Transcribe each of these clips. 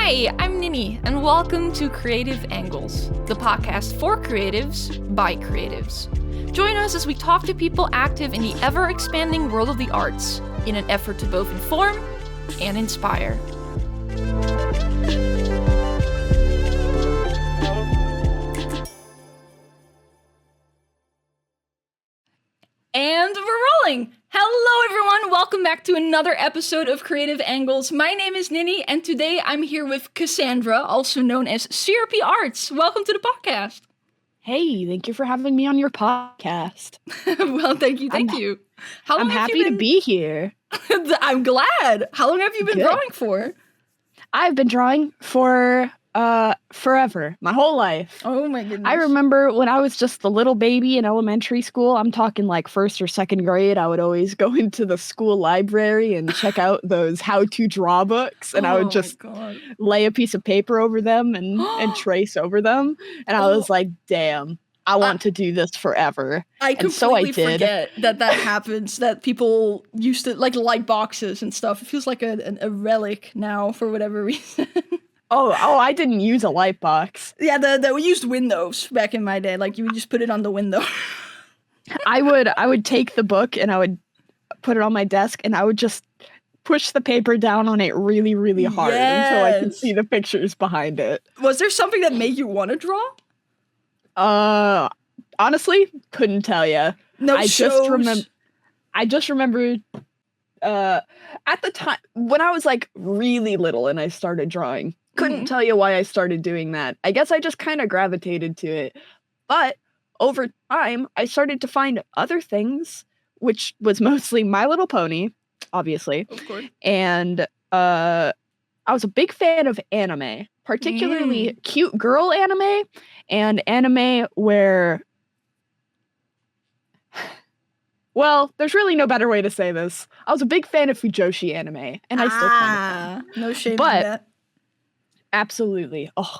Hi, I'm Nini, and welcome to Creative Angles, the podcast for creatives by creatives. Join us as we talk to people active in the ever-expanding world of the arts in an effort to both inform and inspire. And we're rolling! Hello everyone, welcome back to another episode of Creative Angles. My name is Nini, and today I'm here with Cassandra, also known as SyrupyyyArt. Welcome to the podcast. Hey, thank you for having me on your podcast. Well, thank you. I'm happy to be here. I'm glad. How long have you been drawing for? I've been drawing for forever, my whole life. Oh my goodness. I remember when I was just a little baby in elementary school, I'm talking like first or second grade, I would always go into the school library and check out those how-to draw books, and I would just lay a piece of paper over them and trace over them, and I was like, damn, I want to do this forever. I completely forget that happens, that people used to, like, light boxes and stuff. It feels like a relic now for whatever reason. Oh, I didn't use a light box. Yeah, we used windows back in my day. Like, you would just put it on the window. I would take the book and I would put it on my desk and I would just push the paper down on it really, really hard until I could see the pictures behind it. Was there something that made you want to draw? Honestly, couldn't tell you. I just remember at the time when I was like really little and I started drawing. Couldn't tell you why I started doing that. I guess I just kind of gravitated to it. But over time, I started to find other things, which was mostly My Little Pony, obviously. Of course. And I was a big fan of anime, particularly cute girl anime and anime where... Well, there's really no better way to say this. I was a big fan of Fujoshi anime, and I still kind of am. No shame in that. Absolutely. Oh,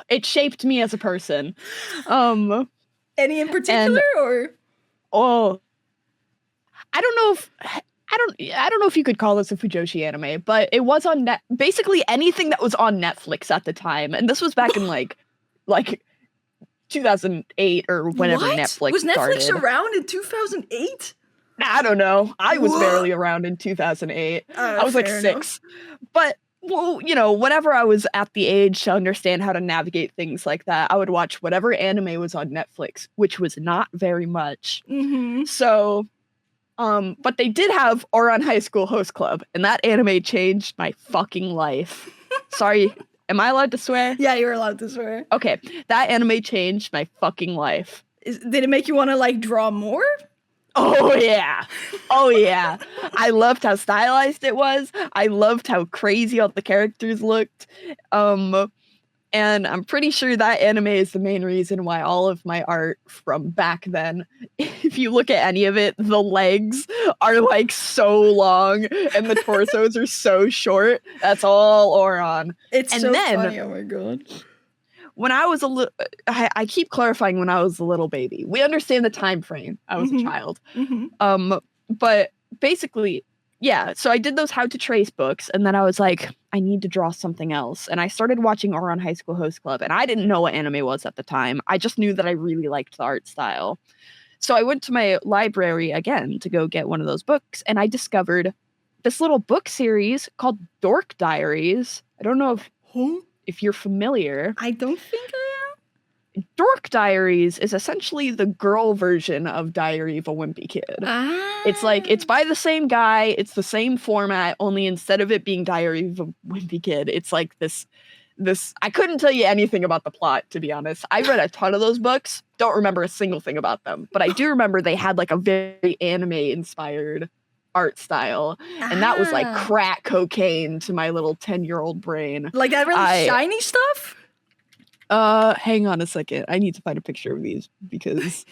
it shaped me as a person. Any in particular, or? Oh, I don't know if you could call this a Fujoshi anime, but it was on basically anything that was on Netflix at the time, and this was back in like 2008 or whenever Netflix was Netflix started. Around in 2008? I don't know. I was barely around in 2008. I was like 6. But, well, you know, whenever I was at the age to understand how to navigate things like that, I would watch whatever anime was on Netflix, which was not very much. Mm-hmm. So, but they did have Ouran High School Host Club, and that anime changed my fucking life. Sorry. Am I allowed to swear? Yeah, you're allowed to swear. Okay, that anime changed my fucking life. Did it make you want to, like, draw more? Oh, yeah. Oh, yeah. I loved how stylized it was. I loved how crazy all the characters looked. And I'm pretty sure that anime is the main reason why all of my art from back then, if you look at any of it, the legs are like so long and the torsos are so short. That's all Ouran. It's so funny. Oh my god. When I was I keep clarifying when I was a little baby. We understand the time frame. I was a child. But basically, yeah, so I did those how to trace books, and then I was like, I need to draw something else. And I started watching Ouran High School Host Club, and I didn't know what anime was at the time. I just knew that I really liked the art style. So I went to my library again to go get one of those books, and I discovered this little book series called Dork Diaries. I don't know if you're familiar. I don't think I am. Dork Diaries is essentially the girl version of Diary of a Wimpy Kid. It's by the same guy, it's the same format, only instead of it being Diary of a Wimpy Kid, it's like this I couldn't tell you anything about the plot, to be honest. I read a ton of those books, don't remember a single thing about them, but I do remember they had like a very anime-inspired art style, and that was like crack cocaine to my little 10-year-old brain. Like that really shiny stuff? Hang on a second. I need to find a picture of these because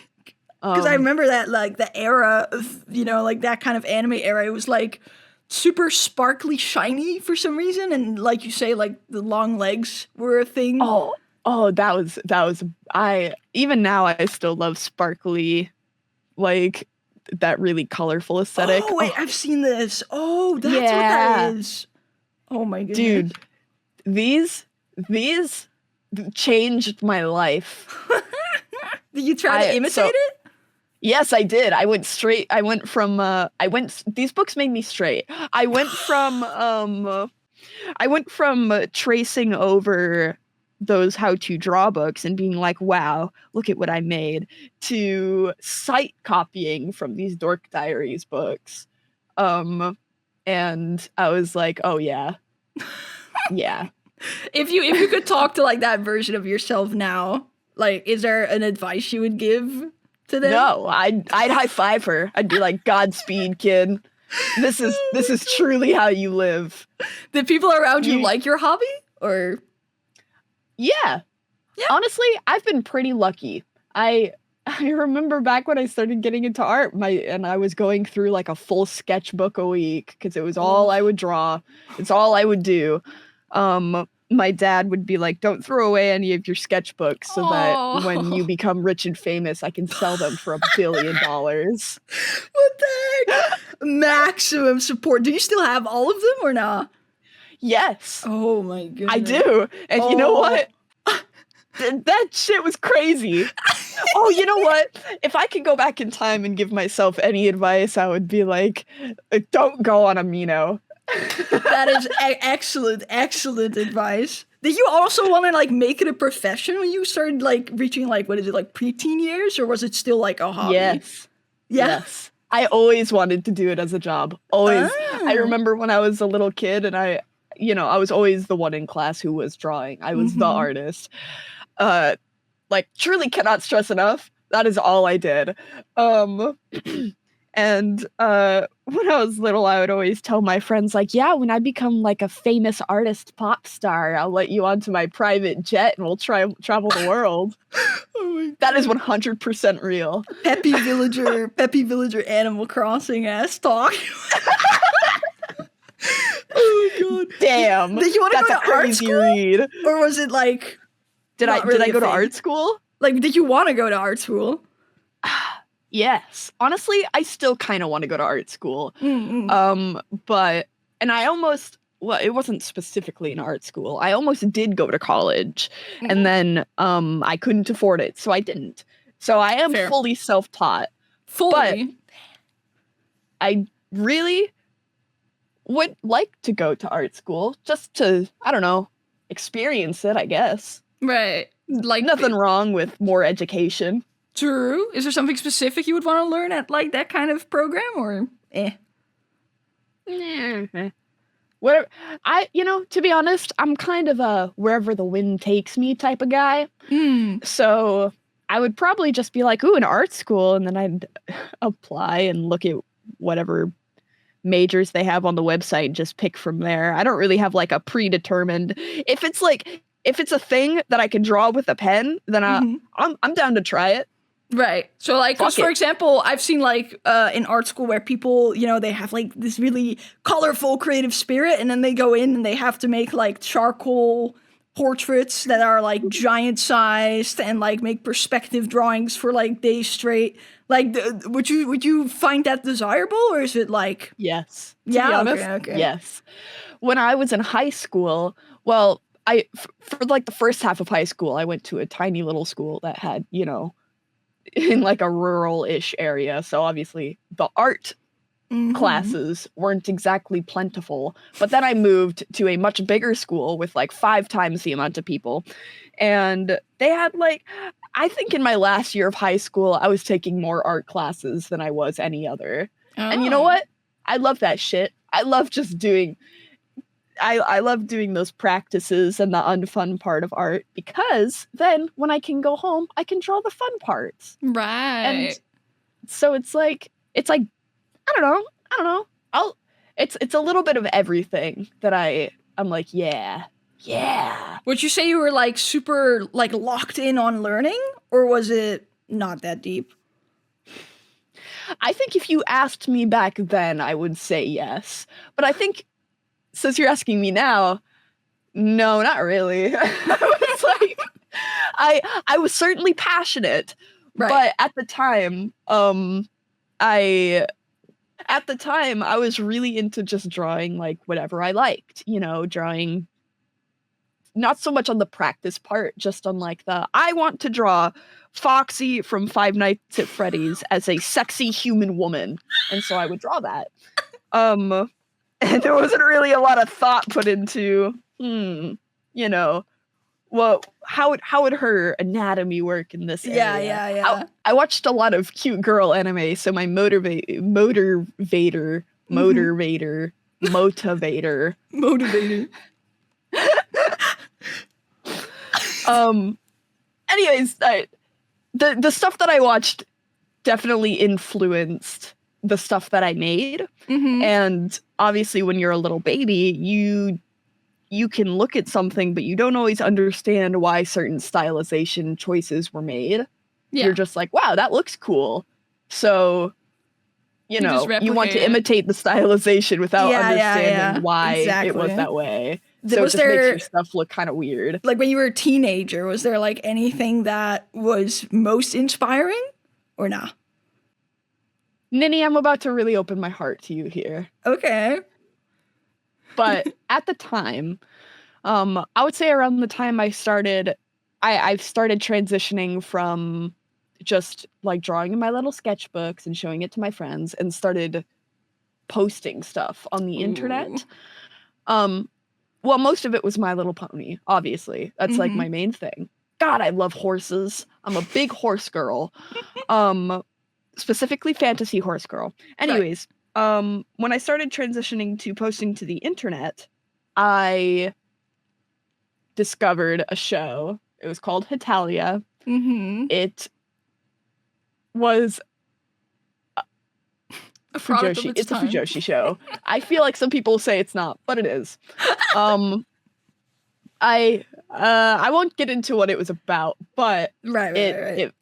I remember that, like, the era of, you know, like that kind of anime era, it was like super sparkly shiny for some reason, and like you say, like the long legs were a thing. That was even now I still love sparkly, like that really colorful aesthetic. Oh wait, I've seen this. Oh, that's what that is. Oh my goodness. Dude, these changed my life. Did you try to imitate it? Yes, I did. These books made me straight. I went from tracing over those how-to draw books and being like, wow, look at what I made, to sight copying from these Dork Diaries books. And I was like, oh yeah. Yeah. If you could talk to like that version of yourself now, like, is there an advice you would give to them? No, I'd high five her. I'd be like, Godspeed, kid. This is truly how you live. Did people around you like your hobby? Or yeah. Honestly, I've been pretty lucky. I remember back when I started getting into art, and I was going through like a full sketchbook a week because it was all I would draw. It's all I would do. My dad would be like, don't throw away any of your sketchbooks so that when you become rich and famous, I can sell them for $1 billion. What the heck? Maximum support. Do you still have all of them or not? Yes. Oh my goodness. I do. And you know what? That shit was crazy. Oh, you know what? If I could go back in time and give myself any advice, I would be like, don't go on Amino. That is excellent advice. Did you also want to like make it a profession when you started like reaching like, what is it, like preteen years, or was it still like a hobby? Yes. Yeah. Yes. I always wanted to do it as a job. Always. I remember when I was a little kid and I was always the one in class who was drawing. I was the artist. Like, truly cannot stress enough. That is all I did. And when I was little, I would always tell my friends, like, yeah, when I become like a famous artist pop star, I'll let you onto my private jet and we'll travel the world. That is 100% real. Peppy Villager Animal Crossing ass talk. Oh god. Damn. Did you want to go to art school? Read. Or was it like Did I go to art school? Like, did you want to go to art school? Yes. Honestly, I still kind of want to go to art school. But it wasn't specifically an art school. I almost did go to college, and then I couldn't afford it, so I didn't. So I am fully self-taught. Fully. But I really would like to go to art school just to, I don't know, experience it, I guess. Right. Like, nothing wrong with more education. True. Is there something specific you would want to learn at like that kind of program, or Whatever. To be honest, I'm kind of a wherever the wind takes me type of guy. So I would probably just be like, ooh, an art school, and then I'd apply and look at whatever majors they have on the website and just pick from there. I don't really have like a predetermined. If it's a thing that I can draw with a pen, then I'm down to try it. Right. So like, for example, I've seen like in art school where people, they have like this really colorful creative spirit, and then they go in and they have to make like charcoal portraits that are like giant sized and like make perspective drawings for like days straight. Like, would you find that desirable, or is it like? Yes. Yeah. To be honest, okay. Yes. When I was in high school, well, for like the first half of high school, I went to a tiny little school that had, in like a rural-ish area. So obviously the art classes weren't exactly plentiful. But then I moved to a much bigger school with like 5 times the amount of people. And they had like, I think in my last year of high school, I was taking more art classes than I was any other. And you know what? I love that shit. I love just doing... I love doing those practices and the unfun part of art, because then when I can go home, I can draw the fun parts. Right. And so it's like I don't know. It's a little bit of everything that I'm like, yeah. Would you say you were like super like locked in on learning, or was it not that deep? I think if you asked me back then, I would say yes. But I think, since you're asking me now, no, not really. I was certainly passionate, right. But at the time, I at the time, I was really into just drawing like whatever I liked, drawing not so much on the practice part, just on like I want to draw Foxy from Five Nights at Freddy's as a sexy human woman. And so I would draw that. And there wasn't really a lot of thought put into, well, how would her anatomy work in this area? Yeah. I watched a lot of cute girl anime, so my motivator. Anyways, the stuff that I watched definitely influenced the stuff that I made. And obviously when you're a little baby, you can look at something, but you don't always understand why certain stylization choices were made. Yeah. You're just like, wow, that looks cool. So, you want to imitate the stylization without understanding why it was that way. So it just makes your stuff look kind of weird. Like when you were a teenager, was there like anything that was most inspiring or nah? Ninny, I'm about to really open my heart to you here. Okay. But at the time, I would say around the time I started transitioning from just like drawing in my little sketchbooks and showing it to my friends and started posting stuff on the internet. Well, most of it was My Little Pony, obviously. That's like my main thing. God, I love horses. I'm a big horse girl. Specifically fantasy horse girl. Anyways, when I started transitioning to posting to the internet, I discovered a show. It was called Hitalia. It was a Fujoshi. It's a Fujoshi show. I feel like some people say it's not, but it is. I won't get into what it was about, but right. It's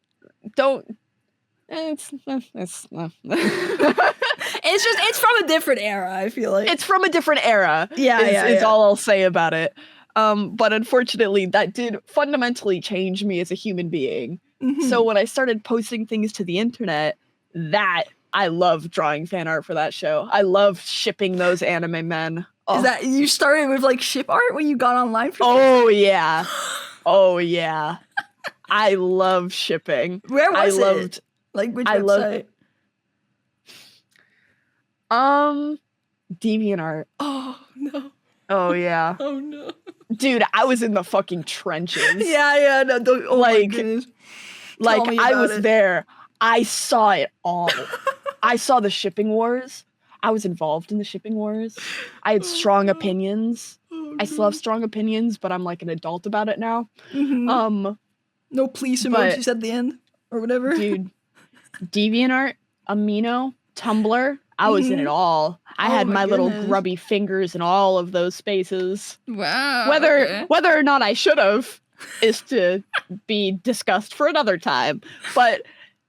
from a different era, I feel like. It's from a different era. Is all I'll say about it. But unfortunately, that did fundamentally change me as a human being. So when I started posting things to the internet, I love drawing fan art for that show. I love shipping those anime men. Oh. Is that you started with like ship art when you got online for yeah. Oh yeah. I love shipping. Where was it? Like which website? DeviantArt. Oh no. Oh yeah. Oh no. Dude, I was in the fucking trenches. Yeah, no, my goodness. Like I was there. I saw it all. I saw the shipping wars. I was involved in the shipping wars. I had strong opinions. I still have strong opinions, but I'm like an adult about it now. No please emojis at the end or whatever. Dude, DeviantArt, Amino, Tumblr, I was in it all. I had my little grubby fingers in all of those spaces. Wow. Whether or not I should have is to be discussed for another time. But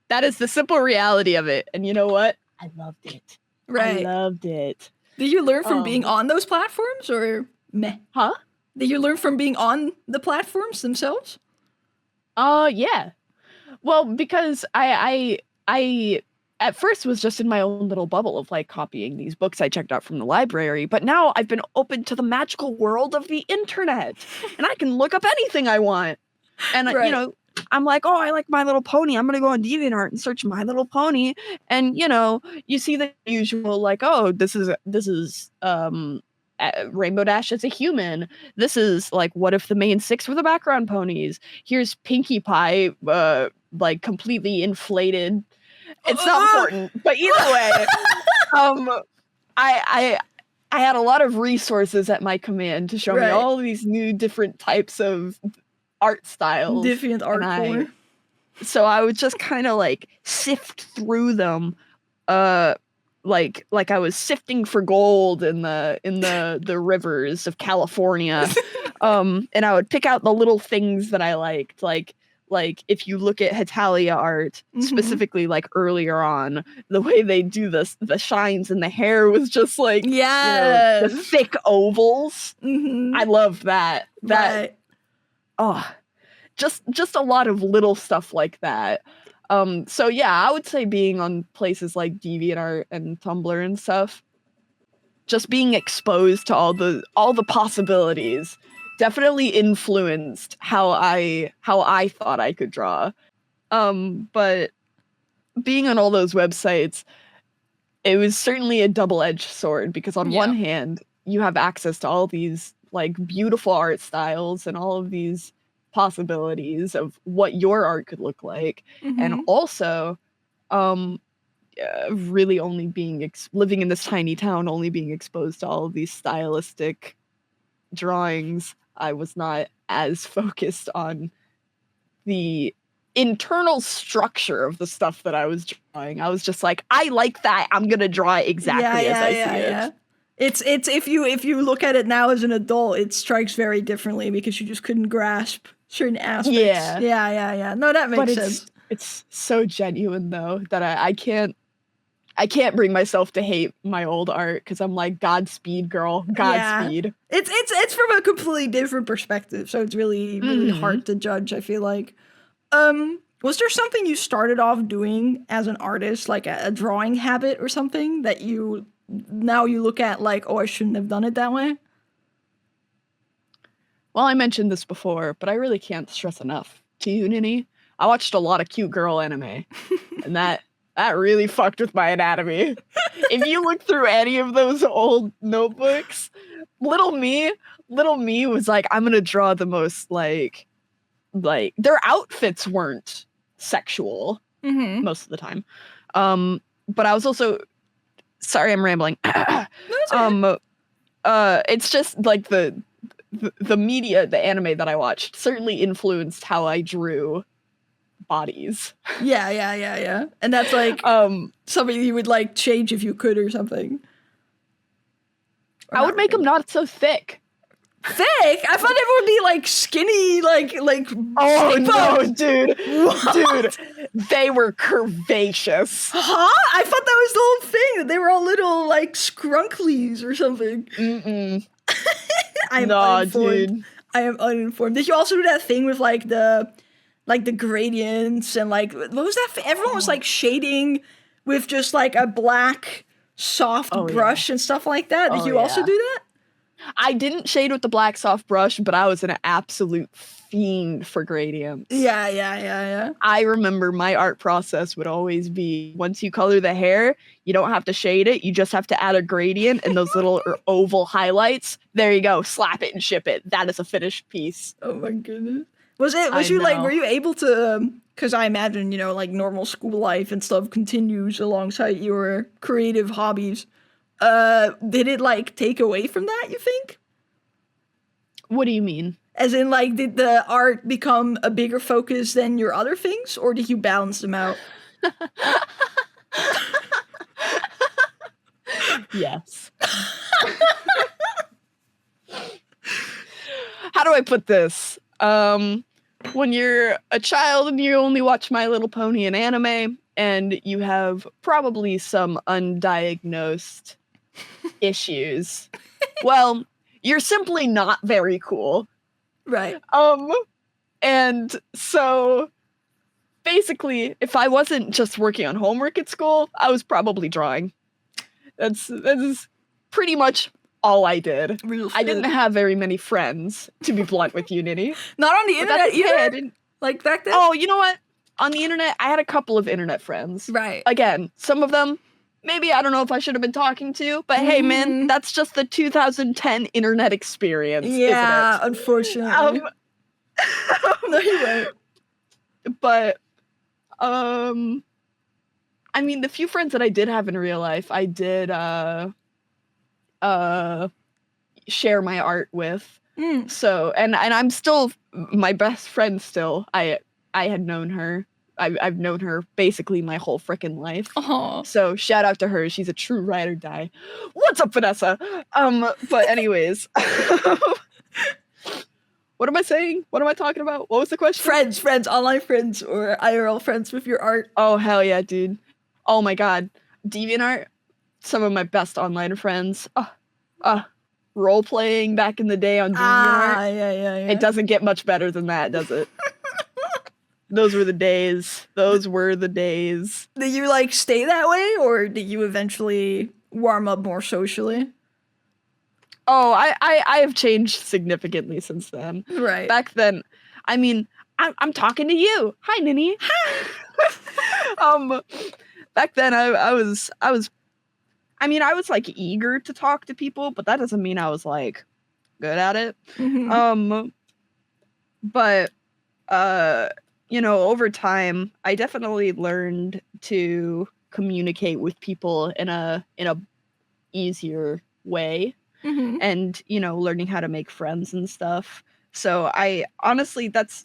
that is the simple reality of it. And you know what? I loved it. Right. I loved it. Did you learn from being on those platforms or meh? Huh? Did you learn from being on the platforms themselves? Yeah. Well, because I at first was just in my own little bubble of like copying these books I checked out from the library, but now I've been open to the magical world of the internet and I can look up anything I want. And right. I'm like, oh, I like My Little Pony. I'm going to go on DeviantArt and search My Little Pony. And, you see the usual like, oh, this is Rainbow Dash as a human. This is like, what if the main six were the background ponies? Here's Pinkie Pie, like completely inflated. It's not important, but either way, I had a lot of resources at my command to show me all these new different types of art styles. Different art form. So I would just kind of like sift through them, like I was sifting for gold in the rivers of California. And I would pick out the little things that I liked, like if you look at SyrupyyyArt, specifically like earlier on, the way they do the shines in the hair was just like the thick ovals. I love that. Just a lot of little stuff like that. So yeah, I would say being on places like DeviantArt and Tumblr and stuff, just being exposed to all the possibilities definitely influenced how I thought I could draw. But being on all those websites, it was certainly a double-edged sword, because on one hand, you have access to all these like beautiful art styles and all of these possibilities of what your art could look like, and also really only being living in this tiny town, only being exposed to all of these stylistic drawings. I was not as focused on the internal structure of the stuff that I was drawing. I was just like, I like that, I'm gonna draw it exactly as I see it. It's if you look at it now as an adult, it strikes very differently because you just couldn't grasp certain aspects. Yeah. No, that makes sense. It's so genuine though that I can't bring myself to hate my old art, because I'm like, Godspeed, girl, Godspeed. Yeah. It's from a completely different perspective, so it's really hard to judge, I feel like. Was there something you started off doing as an artist, like a drawing habit or something that now you look at like, oh, I shouldn't have done it that way? Well, I mentioned this before, but I really can't stress enough to you, Nini. I watched a lot of cute girl anime, and that really fucked with my anatomy. If you look through any of those old notebooks, little me was like, I'm gonna draw the most like their outfits weren't sexual most of the time. But I was also, sorry, I'm rambling. It's just like the media, the anime that I watched certainly influenced how I drew bodies. Yeah. And that's like something you would like change if you could or something. I would make them not so thick. Thick? I thought it would be like skinny, like. Oh no, dude! What? Dude, they were curvaceous. Huh? I thought that was the whole thing. That they were all little like scrunklies or something. I am uninformed. Dude. I am uninformed. Did you also do that thing with like the gradients and like what was that? Everyone was like shading with just like a black soft brush and stuff like that. Did you also do that? I didn't shade with the black soft brush, but I was an absolute fiend for gradients. Yeah. I remember my art process would always be, once you color the hair, you don't have to shade it. You just have to add a gradient and those little oval highlights. There you go. Slap it and ship it. That is a finished piece. Oh my goodness. Were you able to, because I imagine, like normal school life and stuff continues alongside your creative hobbies. Did it like take away from that, you think? What do you mean? As in, like, did the art become a bigger focus than your other things, or did you balance them out? Yes. How do I put this? When you're a child and you only watch My Little Pony and anime, and you have probably some undiagnosed issues, well, you're simply not very cool. Right. And so basically, if I wasn't just working on homework at school, I was probably drawing. That is pretty much all I did. I didn't have very many friends, to be blunt with you, Nitty. Not on the internet either? Like back then? Oh, you know what? On the internet, I had a couple of internet friends. Right. Again, some of them, maybe I don't know if I should have been talking to, but hey, man, that's just the 2010 internet experience, yeah, isn't it? Unfortunately. No, you're right. But, I mean, the few friends that I did have in real life, I did, share my art with. So, and I'm still my best friend still. I had known her. I've known her basically my whole freaking life. So shout out to her. She's a true ride or die. What's up, Vanessa? But anyways, what am I saying? What am I talking about? What was the question? Friends, online friends or IRL friends with your art. Oh, hell yeah, dude. Oh my God. DeviantArt, some of my best online friends. Role playing back in the day on DeviantArt. Yeah. It doesn't get much better than that, does it? Those were the days. Those were the days. Did you like stay that way, or did you eventually warm up more socially? Oh, I have changed significantly since then. Right. Back then, I mean, I'm talking to you. Hi, Ninny. Back then I was like eager to talk to people, but that doesn't mean I was like good at it. Mm-hmm. But over time, I definitely learned to communicate with people in a easier way, Mm-hmm. and learning how to make friends and stuff. So I honestly, that's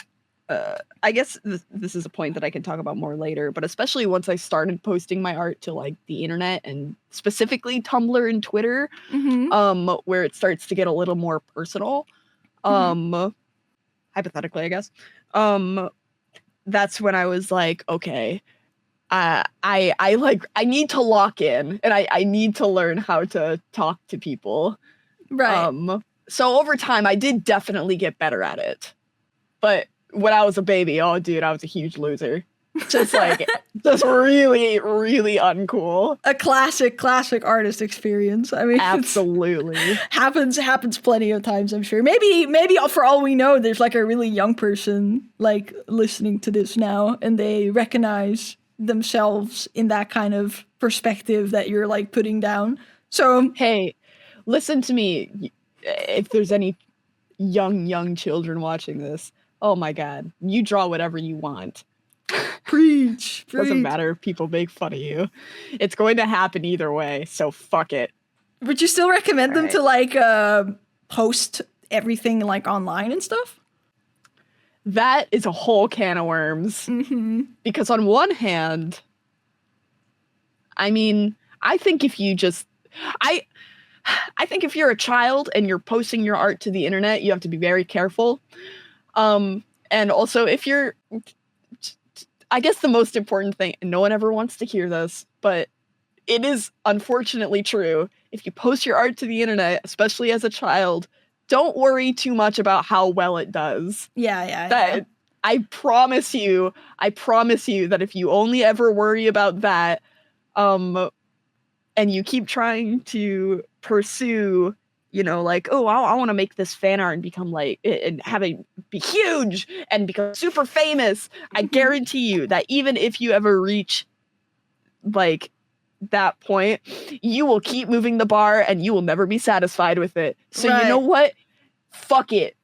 I guess this is a point that I can talk about more later, but especially once I started posting my art to like the internet and specifically Tumblr and Twitter, Mm-hmm. where it starts to get a little more personal, hypothetically, I guess, that's when I was like, okay, I need to lock in, and I need to learn how to talk to people. Right. So over time, I did definitely get better at it, but when I was a baby, oh dude, I was a huge loser. Just really, really uncool. A classic artist experience. I mean, absolutely happens plenty of times, I'm sure. Maybe for all we know, there's like a really young person like listening to this now, and they recognize themselves in that kind of perspective that you're like putting down. So hey, listen to me. If there's any young children watching this, oh my god, you draw whatever you want. Preach. Doesn't matter if people make fun of you. It's going to happen either way, so fuck it. Would you still recommend them to like post everything like online and stuff? That is a whole can of worms. Mm-hmm. Because on one hand, I mean, I think if you just I think if you're a child and you're posting your art to the internet, you have to be very careful. And also if you're, I guess the most important thing, and no one ever wants to hear this, but it is unfortunately true. If you post your art to the internet, especially as a child, don't worry too much about how well it does. Yeah. I promise you that if you only ever worry about that, and you keep trying to pursue, like, oh, I want to make this fan art and become like, and have it be huge and become super famous. I guarantee you that even if you ever reach like that point, you will keep moving the bar and you will never be satisfied with it. So You know what? Fuck it.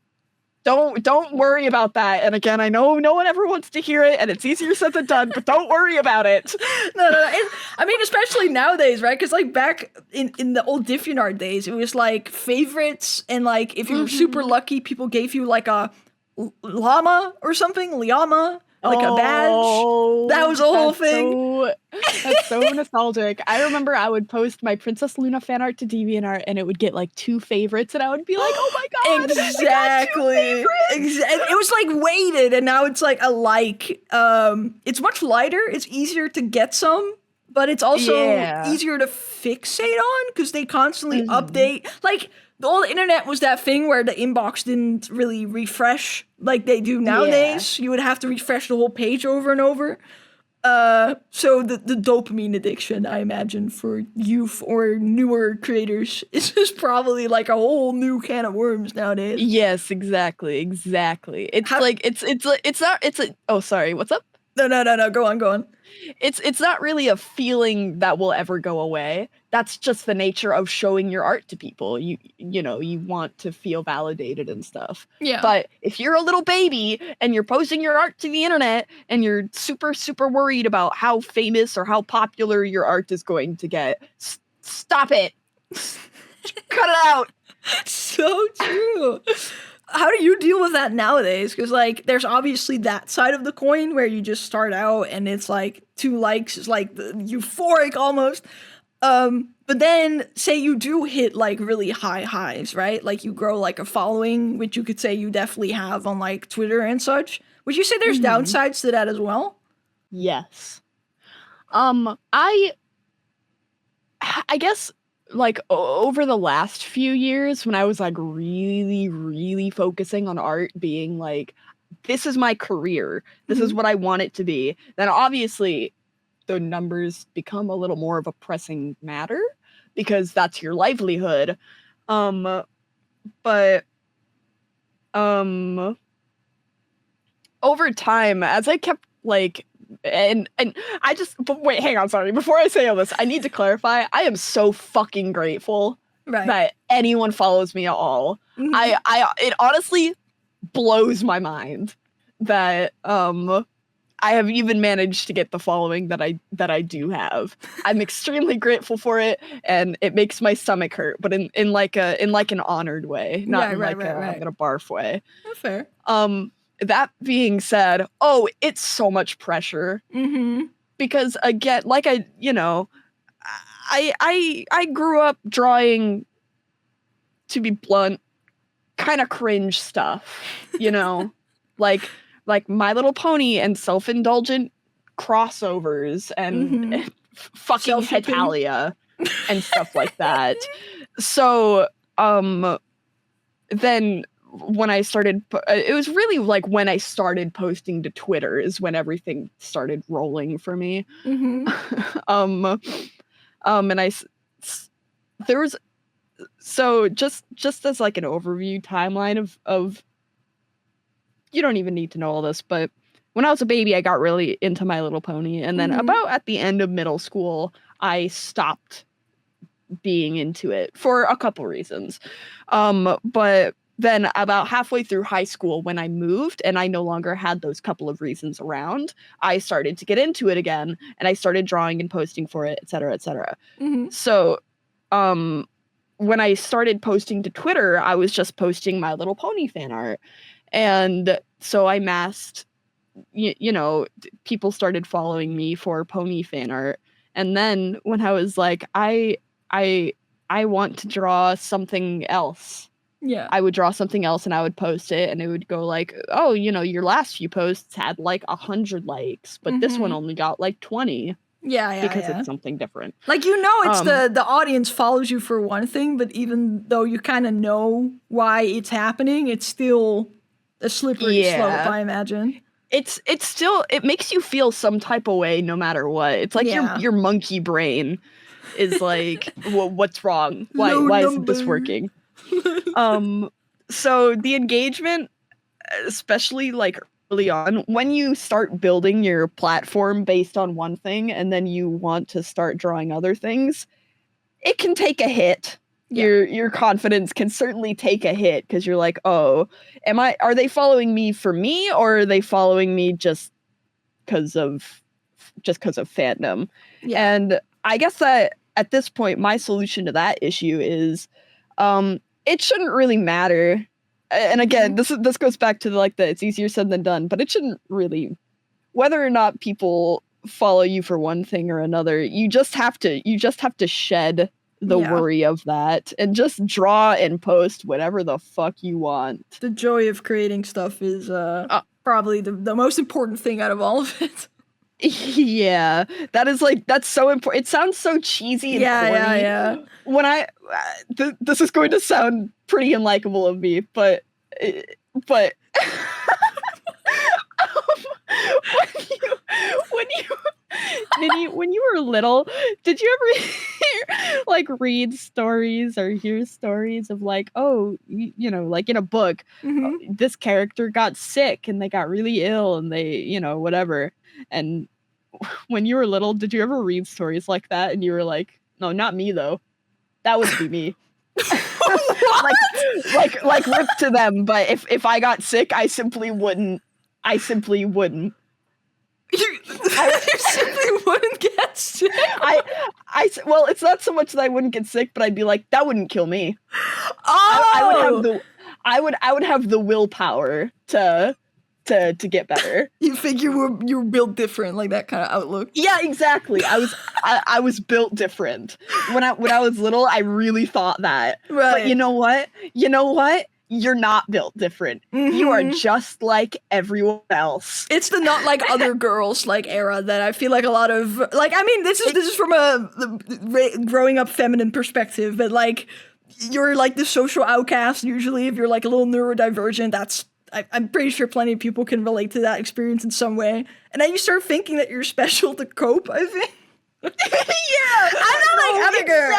Don't worry about that. And again, I know no one ever wants to hear it, and it's easier said than done, but don't worry about it. No. I mean, especially nowadays, right? Because like back in the old DeviantArt days, it was like favorites, and like if you were super lucky, people gave you like a llama or something, llama, like a badge. That was a whole thing. That's so nostalgic. I remember I would post my Princess Luna fan art to DeviantArt, and it would get like 2 favorites, and I would be like, "Oh my god!" Exactly. It was like weighted, and now it's like a like. It's much lighter. It's easier to get some, but it's also easier to fixate on because they constantly update. Like the old internet was that thing where the inbox didn't really refresh like they do nowadays. You would have to refresh the whole page over and over. So the dopamine addiction, I imagine, for youth or newer creators is just probably like a whole new can of worms nowadays. Yes, exactly. Oh, sorry, what's up? No, go on. It's not really a feeling that will ever go away. That's just the nature of showing your art to people. You want to feel validated and stuff. Yeah. But if you're a little baby and you're posting your art to the internet and you're super, super worried about how famous or how popular your art is going to get, stop it. Cut it out. So true. How do you deal with that nowadays? Because like there's obviously that side of the coin where you just start out and it's like 2 likes is like the euphoric almost. But then say you do hit like really high highs, right? Like you grow like a following, which you could say you definitely have on like Twitter and such. Would you say there's downsides to that as well? Yes. I guess like over the last few years when I was like really, really focusing on art being like this is my career, this is what I want it to be, then obviously the numbers become a little more of a pressing matter because that's your livelihood. But over time, as I kept like, and I just, but wait, hang on, sorry. Before I say all this, I need to clarify, I am so fucking grateful that anyone follows me at all. It honestly blows my mind that I have even managed to get the following that I do have. I'm extremely grateful for it, and it makes my stomach hurt, but in like an honored way, not I'm gonna barf way. That's fair. That being said, it's so much pressure. Because again, like I grew up drawing, to be blunt, kind of cringe stuff, like My Little Pony and self-indulgent crossovers and fucking Hetalia and stuff like that. So then when I started, it was really like when I started posting to Twitter is when everything started rolling for me. And there was, so just as like an overview timeline of you don't even need to know all this, but when I was a baby, I got really into My Little Pony, and then about at the end of middle school, I stopped being into it for a couple reasons. But then about halfway through high school, when I moved and I no longer had those couple of reasons around, I started to get into it again, and I started drawing and posting for it, et cetera, et cetera. So when I started posting to Twitter, I was just posting My Little Pony fan art. And so I amassed, people started following me for pony fan art. And then when I was like, I want to draw something else. Yeah. I would draw something else and I would post it, and it would go like, oh, your last few posts had like 100 likes, but this one only got like 20. Because it's something different. Like, it's the audience follows you for one thing, but even though you kind of know why it's happening, it's still a slippery slope, I imagine. It's still, it makes you feel some type of way no matter what. It's like your monkey brain is like, well, what's wrong? Why isn't this working? So the engagement, especially like early on, when you start building your platform based on one thing and then you want to start drawing other things, it can take a hit. Your confidence can certainly take a hit because you're like, oh, are they following me for me, or are they following me just because of fandom? And I guess that at this point, my solution to that issue is it shouldn't really matter. And again, this goes back to the it's easier said than done, but it shouldn't really, whether or not people follow you for one thing or another, you just have to shed the worry of that and just draw and post whatever the fuck you want. The joy of creating stuff is probably the most important thing out of all of it. Yeah, that's so important. It sounds so cheesy and corny. Yeah. When this is going to sound pretty unlikable of me, but when you were little, did you ever read stories or hear stories of like, oh, like in a book, this character got sick and they got really ill and they, whatever. And when you were little, did you ever read stories like that? And you were like, no, not me though. That would be me. like rip to them. But if I got sick, I simply wouldn't. You simply wouldn't get sick. Well, it's not so much that I wouldn't get sick, but I'd be like, that wouldn't kill me. Oh, I would have the willpower to get better. You figure you were built different, like that kind of outlook. Yeah, exactly. I was built different. When I was little, I really thought that. Right. But you know what? You're not built different. You are just like everyone else. It's the not like other girls like era that I feel like a lot of this is from a growing up feminine perspective, but like you're like the social outcast usually if you're like a little neurodivergent. That's I'm pretty sure plenty of people can relate to that experience in some way. And then you start thinking that you're special to cope, I think. Yeah, I'm not like other girls.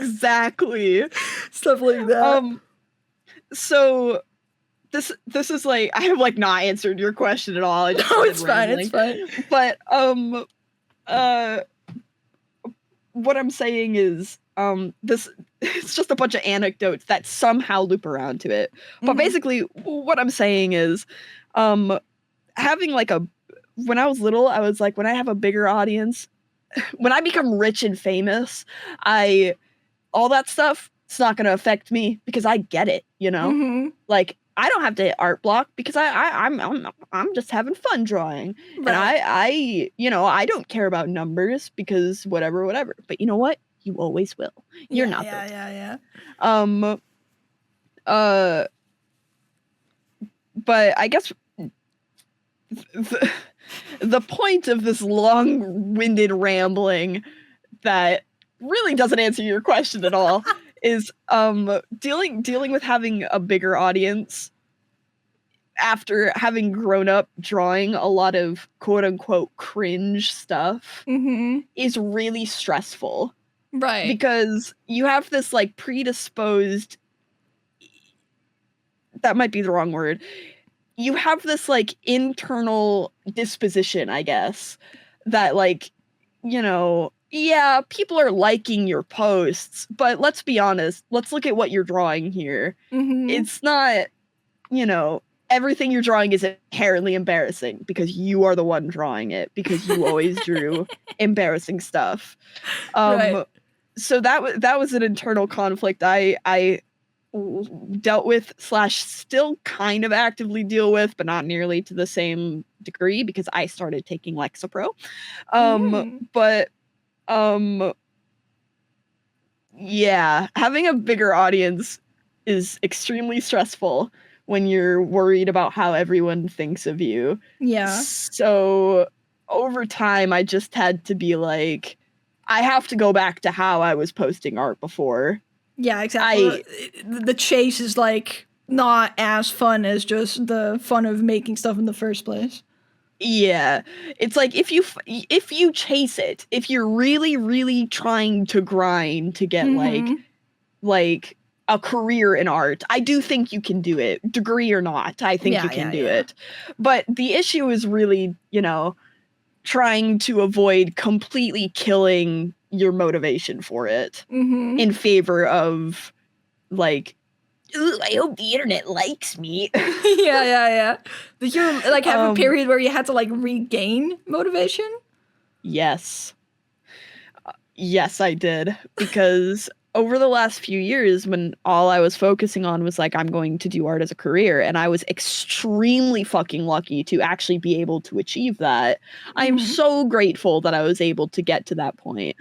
Exactly. Stuff like that. So this is like, I have like not answered your question at all. No, it's fine. It's fine. But what I'm saying is this it's just a bunch of anecdotes that somehow loop around to it. But basically what I'm saying is having like when I was little, I was like, when I have a bigger audience, when I become rich and famous, all that stuff, it's not going to affect me because I get it, you know? Like, I don't have to hit art block because I'm just having fun drawing. Right. And I don't care about numbers because whatever. But you know what? You always will. You're not. Yeah. But I guess the point of this long-winded rambling that really doesn't answer your question at all is dealing with having a bigger audience after having grown up drawing a lot of quote-unquote cringe stuff is really stressful. Right. Because you have this like predisposed, that might be the wrong word, you have this like internal disposition, I guess, that like, you know, yeah, people are liking your posts, but let's be honest, let's look at what you're drawing here. It's not, you know, everything you're drawing is inherently embarrassing because you are the one drawing it, because you always drew embarrassing stuff. Right. So that was an internal conflict I dealt with / still kind of actively deal with, but not nearly to the same degree because I started taking Lexapro. But yeah, having a bigger audience is extremely stressful when you're worried about how everyone thinks of you. Yeah. So over time, I just had to be like, I have to go back to how I was posting art before. Yeah, exactly. The chase is like not as fun as just the fun of making stuff in the first place. Yeah, it's like if you chase it, if you're really trying to grind to get like a career in art, I do think you can do it, degree or not. I think you can do it. But the issue is really, you know, trying to avoid completely killing your motivation for it in favor of like, ooh, I hope the internet likes me. Yeah. Did you like have a period where you had to like regain motivation? Yes. Yes, I did. Because over the last few years, when all I was focusing on was like, I'm going to do art as a career, and I was extremely fucking lucky to actually be able to achieve that. I'm so grateful that I was able to get to that point.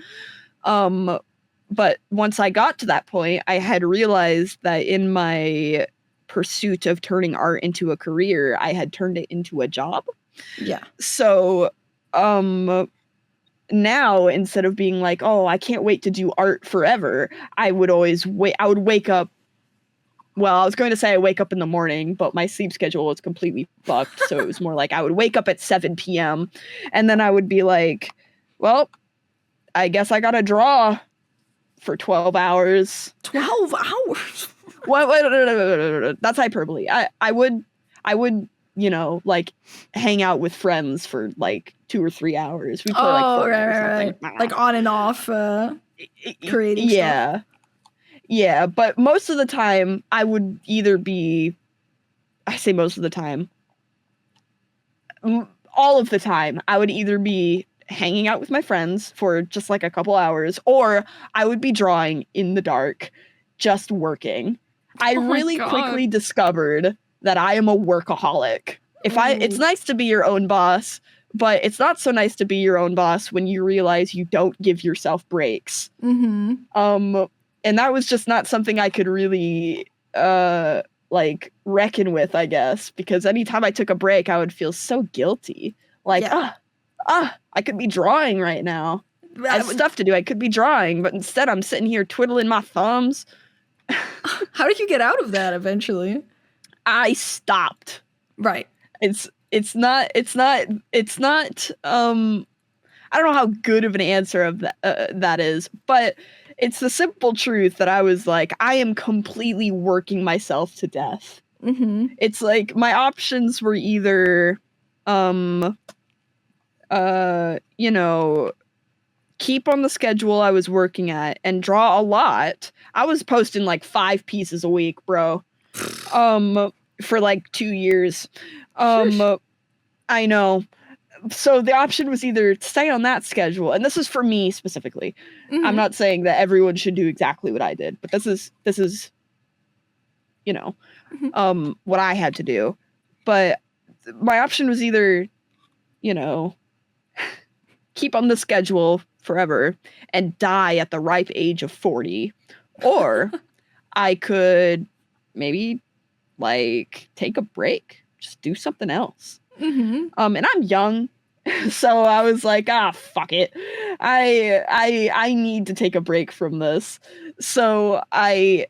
But once I got to that point, I had realized that in my pursuit of turning art into a career, I had turned it into a job. Yeah. So, now instead of being like, oh, I can't wait to do art forever, I would always wake up. Well, I was going to say I wake up in the morning, but my sleep schedule was completely fucked. So it was more like I would wake up at 7 p.m. and then I would be like, well, I guess I gotta draw for 12 hours. 12 hours? What? That's hyperbole. I would, you know, like hang out with friends for like 2 or 3 hours. We play like Fortnite or something. Like on and off creating stuff. Yeah, but most of the time I would either be, I say most of the time, all of the time, I would either be hanging out with my friends for just like a couple hours, or I would be drawing in the dark, just working. I really quickly discovered that I am a workaholic. It's nice to be your own boss, but it's not so nice to be your own boss when you realize you don't give yourself breaks. And that was just not something I could really like reckon with, I guess, because anytime I took a break, I would feel so guilty. Like, I could be drawing right now. I have stuff to do. I could be drawing, but instead I'm sitting here twiddling my thumbs. How did you get out of that eventually? I stopped. Right. It's not I don't know how good of an answer of that is, but it's the simple truth that I was like, I am completely working myself to death. Mm-hmm. It's like my options were either, you know, keep on the schedule I was working at and draw a lot. I was posting like 5 pieces a week, bro. For like 2 years. I know. So the option was either stay on that schedule, and this is for me specifically. Mm-hmm. I'm not saying that everyone should do exactly what I did, but this is you know, what I had to do. But my option was either, you know, keep on the schedule forever and die at the ripe age of 40, or I could maybe like take a break, just do something else. Mm-hmm. And I'm young, so I was like, fuck it. I need to take a break from this. So I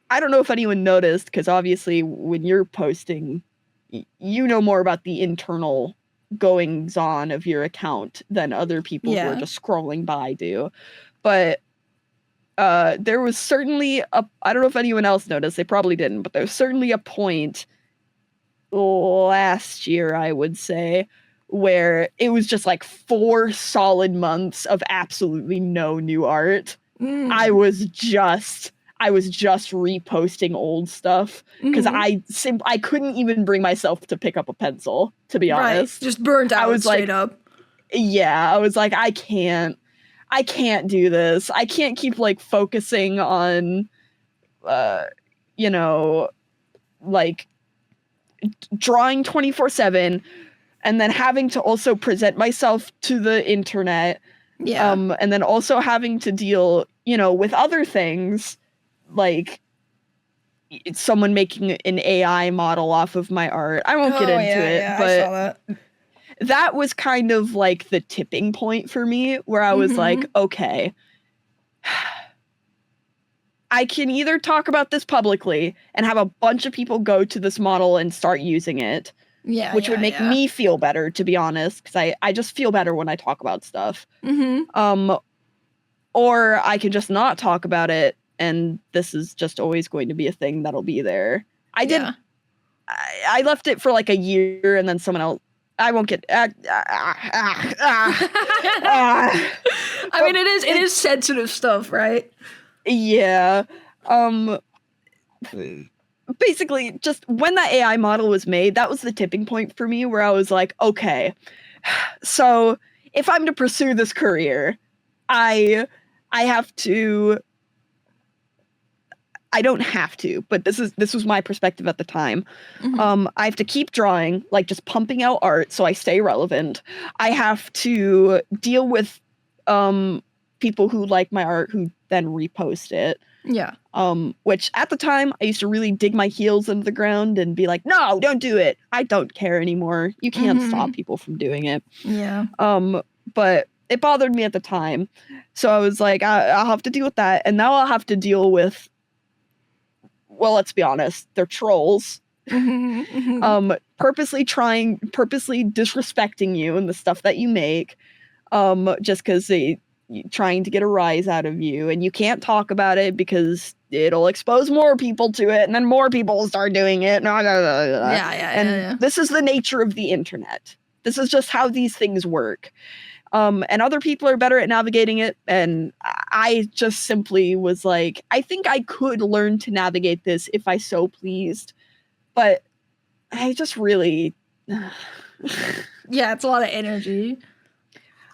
don't know if anyone noticed, because obviously when you're posting, you know more about the internal goings on of your account than other people who are just scrolling by do. But there was certainly I don't know if anyone else noticed, they probably didn't, but there was certainly a point last year, I would say, where it was just like 4 solid months of absolutely no new art. I was just reposting old stuff because I couldn't even bring myself to pick up a pencil, to be honest. Just burnt out. I was straight up. Yeah, I was like, I can't do this. I can't keep like focusing on you know, like drawing 24/7 and then having to also present myself to the internet. Yeah. And then also having to deal, you know, with other things like someone making an AI model off of my art. I won't get into it, but I saw that was kind of like the tipping point for me where I was like, okay, I can either talk about this publicly and have a bunch of people go to this model and start using it, which would make me feel better, to be honest, because I just feel better when I talk about stuff. Or I can just not talk about it, and this is just always going to be a thing that'll be there. I left it for like a year, and then someone else. I won't get. I mean, it is sensitive stuff, right? Yeah. Basically, just when that AI model was made, that was the tipping point for me where I was like, okay, so if I'm to pursue this career, I have to. I don't have to, but this was my perspective at the time. I have to keep drawing, like just pumping out art so I stay relevant. I have to deal with people who like my art who then repost it. Yeah. Which at the time I used to really dig my heels into the ground and be like, no, don't do it. I don't care anymore. You can't stop people from doing it. Yeah. But it bothered me at the time. So I was like, I'll have to deal with that. And now I'll have to deal with, well, let's be honest, they're trolls. Purposely disrespecting you and the stuff that you make, just because they trying to get a rise out of you, and you can't talk about it because it'll expose more people to it, and then more people will start doing it. This is the nature of the internet. This is just how these things work. And other people are better at navigating it, and I just simply was like, I think I could learn to navigate this if I so pleased, but I just really it's a lot of energy.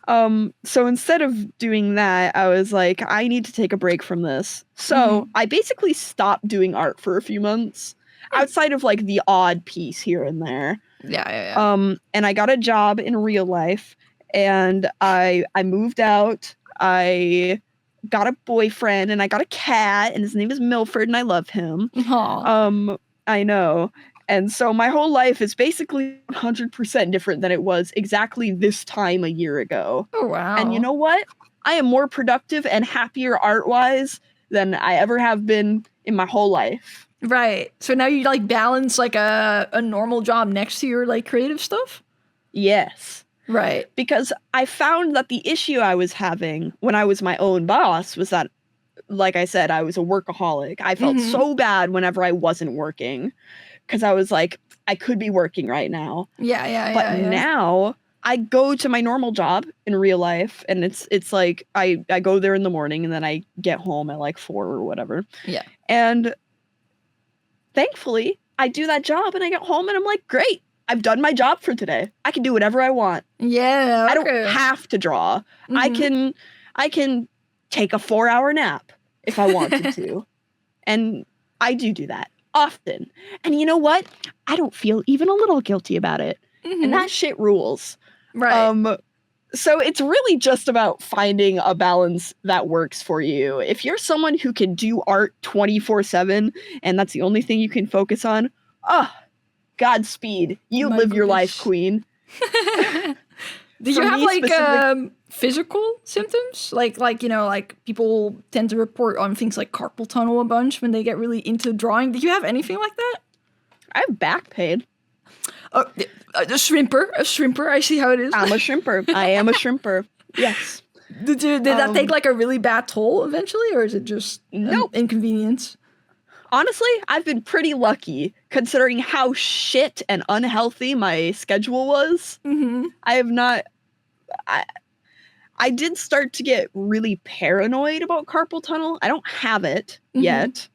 So instead of doing that, I was like, I need to take a break from this. So I basically stopped doing art for a few months, outside of like the odd piece here and there. And I got a job in real life, and I moved out. I got a boyfriend, and I got a cat, and his name is Milford, and I love him. I know. And so my whole life is basically 100% different than it was exactly this time a year ago. Oh, wow. And you know what? I am more productive and happier art-wise than I ever have been in my whole life. Right. So now you like balance like a normal job next to your like creative stuff? Yes. Right. Because I found that the issue I was having when I was my own boss was that, like I said, I was a workaholic. I felt so bad whenever I wasn't working because I was like, I could be working right now. But now I go to my normal job in real life, and it's like I go there in the morning and then I get home at like 4 or whatever. Yeah. And thankfully, I do that job and I get home and I'm like, great. I've done my job for today. I can do whatever I want. Yeah, okay. I don't have to draw. I can take a 4-hour nap if I wanted to. And I do that often. And you know what? I don't feel even a little guilty about it. And that shit rules. Right. So it's really just about finding a balance that works for you. If you're someone who can do art 24/7 and that's the only thing you can focus on, Godspeed. You live your life, queen. Do you have like physical symptoms? Like you know, like people tend to report on things like carpal tunnel a bunch when they get really into drawing. Do you have anything like that? I have back pain. A shrimper. I see how it is. I'm a shrimper. I am a shrimper. Yes. Did that take like a really bad toll eventually, or is it just nope. Inconvenience? Honestly, I've been pretty lucky considering how shit and unhealthy my schedule was. I have not. I did start to get really paranoid about carpal tunnel. I don't have it yet.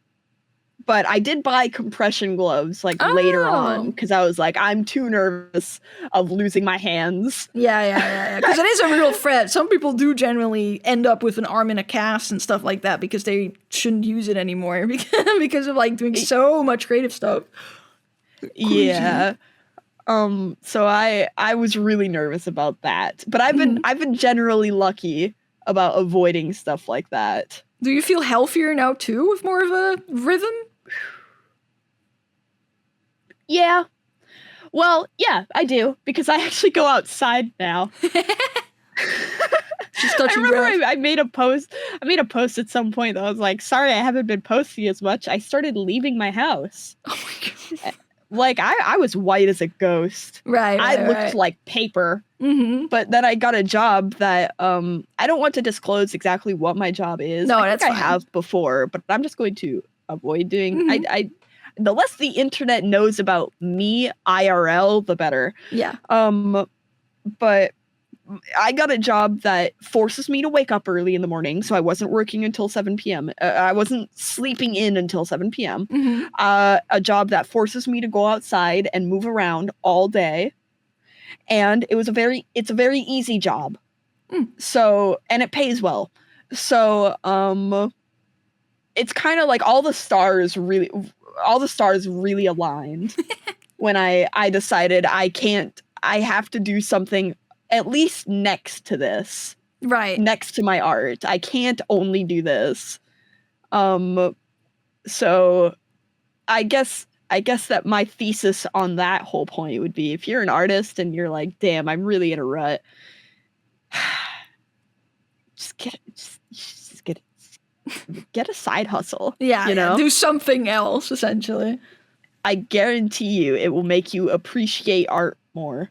But I did buy compression gloves like later on because I was like, I'm too nervous of losing my hands. Yeah. Because it is a real threat. Some people do generally end up with an arm in a cast and stuff like that because they shouldn't use it anymore because of like doing so much creative stuff. Crazy. Yeah. So I was really nervous about that. But I've been generally lucky about avoiding stuff like that. Do you feel healthier now too with more of a rhythm? Yeah. Well, yeah, I do because I actually go outside now. Just touching I remember I made a post. I made a post at some point that was like, "Sorry, I haven't been posting as much. I started leaving my house." Oh my god! Like I was white as a ghost. Right. I looked like paper. But then I got a job that I don't want to disclose exactly what my job is. No, I fine. have before, but I'm just going to avoid doing. The less the internet knows about me IRL, the better. Yeah. But I got a job that forces me to wake up early in the morning, so I wasn't working until 7 p.m. I wasn't sleeping in until 7 p.m. A job that forces me to go outside and move around all day. And it's a very easy job. So, and it pays well. So, it's kind of like all the stars really aligned when I decided I have to do something at least next to this. Right. Next to my art. I can't only do this. So I guess that my thesis on that whole point would be if you're an artist and you're like, damn, I'm really in a rut. Get a side hustle. Yeah, you know? Do something else, essentially. I guarantee you it will make you appreciate art more.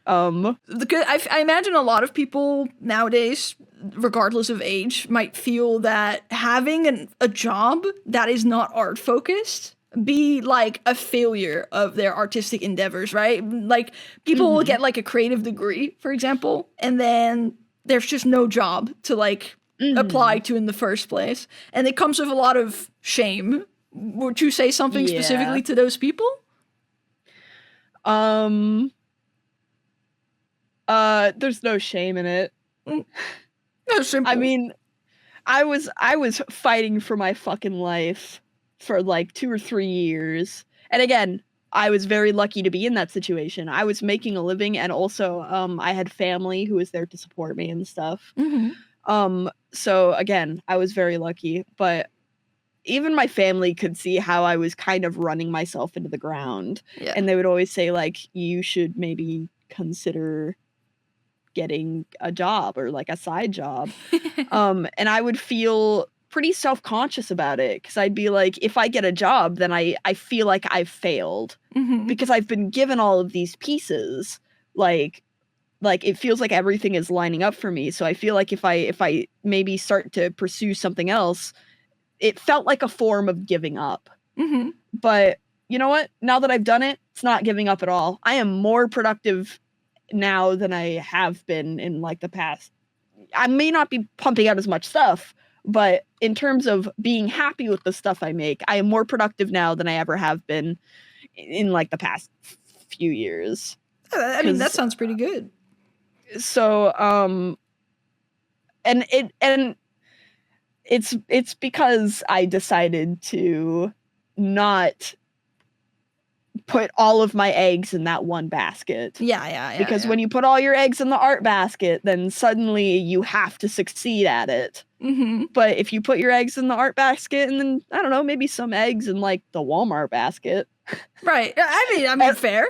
I imagine a lot of people nowadays, regardless of age, might feel that having a job that is not art focused be like a failure of their artistic endeavors, right? Like people will get like a creative degree, for example, and then there's just no job to like apply to in the first place, and it comes with a lot of shame. Would you say something specifically to those people? There's no shame in it. No, simple. I mean, I was fighting for my fucking life for like 2 or 3 years. And again, I was very lucky to be in that situation. I was making a living, and also I had family who was there to support me and stuff. So again, I was very lucky, but even my family could see how I was kind of running myself into the ground. Yeah. And they would always say like, you should maybe consider getting a job or like a side job. And I would feel pretty self-conscious about it, because I'd be like, if I get a job, then I feel like I've failed because I've been given all of these pieces. Like it feels like everything is lining up for me. So I feel like if I maybe start to pursue something else, it felt like a form of giving up. But you know what? Now that I've done it, it's not giving up at all. I am more productive now than I have been in like the past. I may not be pumping out as much stuff, but in terms of being happy with the stuff I make, I am more productive now than I ever have been in like the past few years. I mean, that sounds pretty good. So, and it's because I decided to not put all of my eggs in that one basket. Yeah. Because when you put all your eggs in the art basket, then suddenly you have to succeed at it. But if you put your eggs in the art basket and then, I don't know, maybe some eggs in like the Walmart basket. Right. I mean, fair.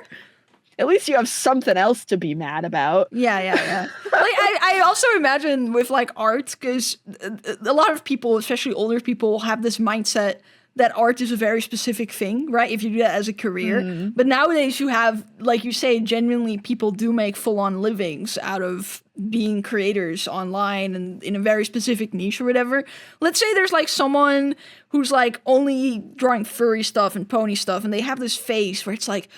At least you have something else to be mad about. Yeah. Like, I also imagine with like art, because a lot of people, especially older people, have this mindset that art is a very specific thing, right? If you do that as a career. But nowadays you have, like you say, genuinely people do make full-on livings out of being creators online and in a very specific niche or whatever. Let's say there's like someone who's like only drawing furry stuff and pony stuff, and they have this phase where it's like,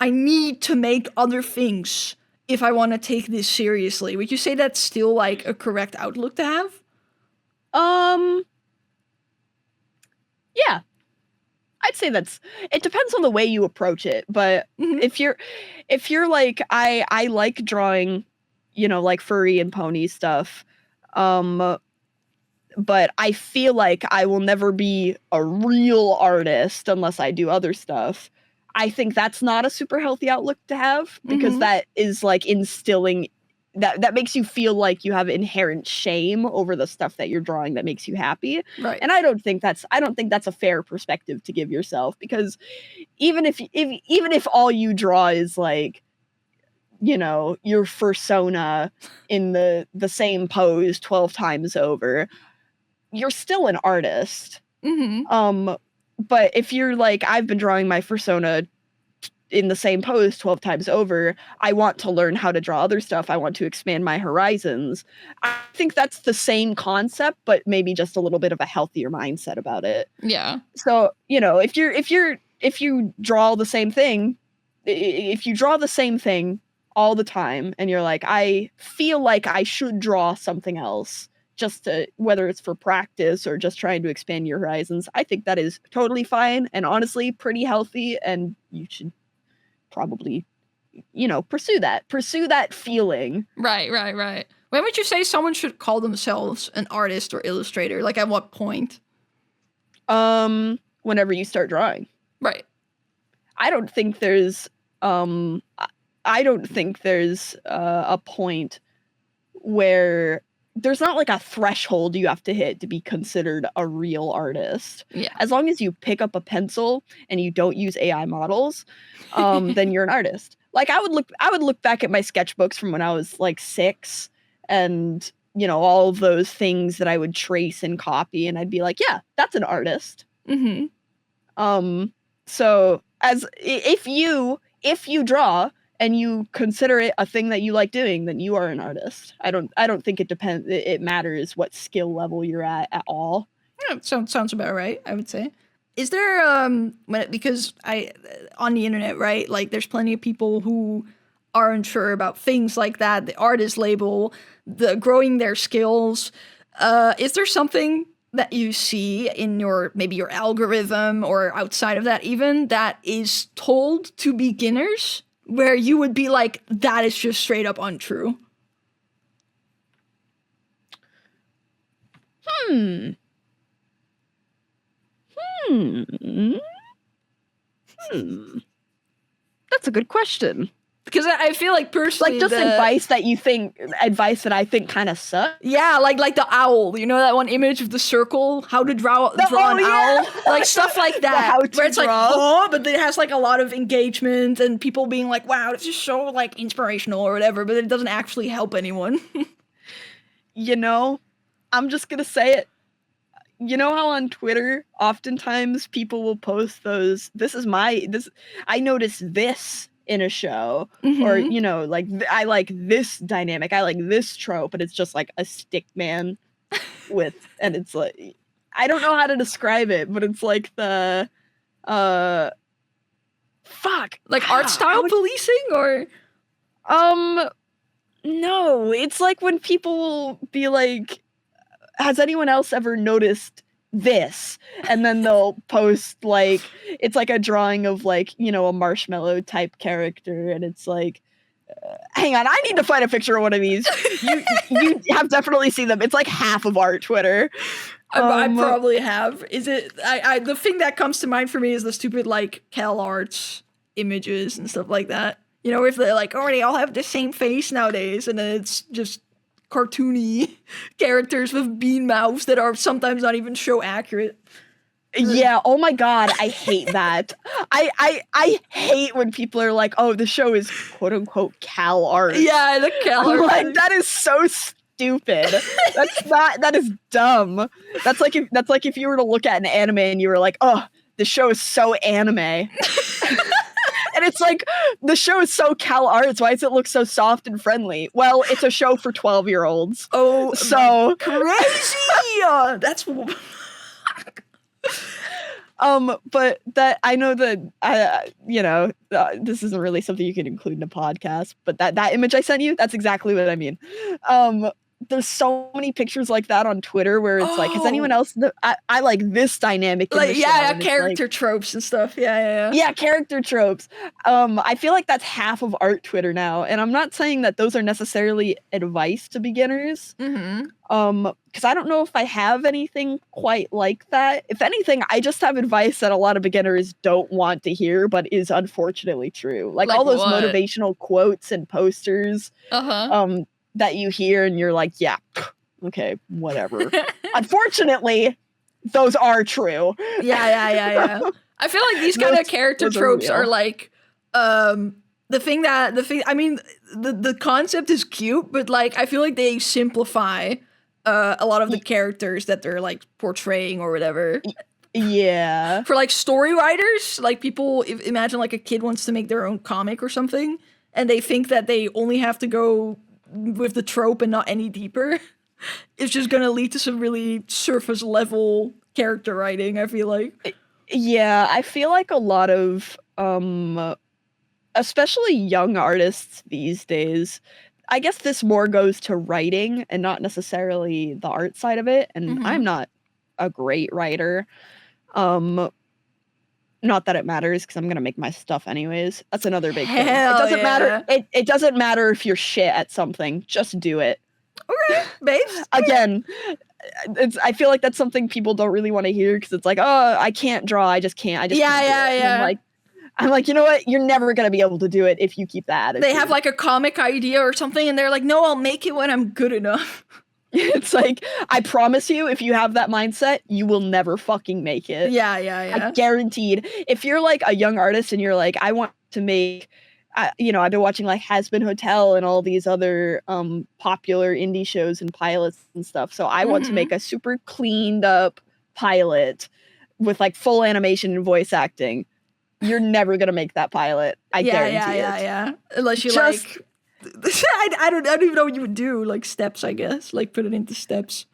I need to make other things if I want to take this seriously. Would you say that's still like a correct outlook to have? Yeah. I'd say it depends on the way you approach it, but if you're like, I like drawing, you know, like furry and pony stuff, but I feel like I will never be a real artist unless I do other stuff. I think that's not a super healthy outlook to have, because that is like instilling that makes you feel like you have inherent shame over the stuff that you're drawing that makes you happy. Right. And I don't think that's a fair perspective to give yourself, because even if all you draw is like, you know, your fursona in the same pose 12 times over, you're still an artist. But if you're like, I've been drawing my fursona in the same pose 12 times over, I want to learn how to draw other stuff. I want to expand my horizons. I think that's the same concept, but maybe just a little bit of a healthier mindset about it. Yeah. So, you know, if you draw the same thing, if you draw the same thing all the time and you're like, I feel like I should draw something else, just to, whether it's for practice or just trying to expand your horizons, I think that is totally fine and honestly pretty healthy, and you should probably, you know, pursue that feeling. Right. When would you say someone should call themselves an artist or illustrator? Like, at what point? Whenever you start drawing. Right. I don't think there's a point where there's not like a threshold you have to hit to be considered a real artist. Yeah. As long as you pick up a pencil and you don't use AI models, then you're an artist. Like I would look back at my sketchbooks from when I was like 6, and you know, all of those things that I would trace and copy, and I'd be like, yeah, that's an artist. So as if you draw and you consider it a thing that you like doing, then you are an artist. I don't think it matters what skill level you're at all. Yeah, sounds about right, I would say. Is there because on the internet, right? Like there's plenty of people who are unsure about things like that, the artist label, the growing their skills. Is there something that you see in maybe your algorithm or outside of that even, that is told to beginners where you would be like, that is just straight up untrue? That's a good question. Because I feel like personally, like just advice that I think kind of sucks. Yeah, like the owl. You know that one image of the circle? How to draw an owl? Like stuff like that. Where it's draw. Like, but it has like a lot of engagement and people being like, wow, it's just so like inspirational or whatever, but it doesn't actually help anyone. You know, I'm just gonna say it. you know how on Twitter, oftentimes people will post those, I noticed this in a show, or, you know, like, I like this dynamic, I like this trope, but it's just like a stick man and it's like, I don't know how to describe it, but it's like the, like art style policing, or? No, it's like when people will be like, has anyone else ever noticed this? And then they'll post like, it's like a drawing of like, you know, a marshmallow type character, and it's like, hang on, I need to find a picture of one of these. You have definitely seen them. It's like half of art Twitter. I probably have. Is it? The thing that comes to mind for me is the stupid like CalArts images and stuff like that. You know, if they're like, oh, they all have the same face nowadays, and then it's just cartoony characters with bean mouths that are sometimes not even show accurate. Yeah, oh my god, I hate that. I hate when people are like, oh, the show is quote unquote CalArts. Yeah, the CalArts. Like, that is so stupid. That is dumb. That's like if you were to look at an anime and you were like, oh, the show is so anime. And it's like, the show is so CalArts. Why does it look so soft and friendly? Well, it's a show for 12-year-olds. Oh, so crazy! That's. But that, I know that, you know, this isn't really something you can include in a podcast, but that image I sent you, that's exactly what I mean. There's so many pictures like that on Twitter where it's like, has anyone else? I like this dynamic. Like, character tropes and stuff. Yeah, character tropes. I feel like that's half of art Twitter now, and I'm not saying that those are necessarily advice to beginners. Because I don't know if I have anything quite like that. If anything, I just have advice that a lot of beginners don't want to hear, but is unfortunately true. Like all those motivational quotes and posters. That you hear and you're like, yeah, okay, whatever. Unfortunately, those are true. Yeah. I feel like these kind of character tropes are like, the concept is cute, but like, I feel like they simplify a lot of the characters that they're like portraying or whatever. Yeah. For like story writers, like people imagine like a kid wants to make their own comic or something, and they think that they only have to go with the trope and not any deeper. It's just gonna lead to some really surface level character writing, I feel like. Yeah, I feel like a lot of especially young artists these days, I guess this more goes to writing and not necessarily the art side of it, and I'm not a great writer. Not that it matters, because I'm gonna make my stuff anyways. That's another big thing. It doesn't matter. It doesn't matter if you're shit at something. Just do it. Okay, babes. Again, I feel like that's something people don't really want to hear, because it's like, oh, I can't draw. I just can't. Yeah. I'm like, you know what? You're never gonna be able to do it if you keep that attitude. They have like a comic idea or something, and they're like, no, I'll make it when I'm good enough. It's like, I promise you, if you have that mindset, you will never fucking make it. Yeah. I guaranteed. If you're like a young artist and you're like, I want to make, you know, I've been watching like Has Been Hotel and all these other popular indie shows and pilots and stuff. So I want to make a super cleaned up pilot with like full animation and voice acting. You're never gonna make that pilot. I guarantee it. Yeah. Unless you like. I don't even know what you would do. Like steps, I guess. Like put it into steps.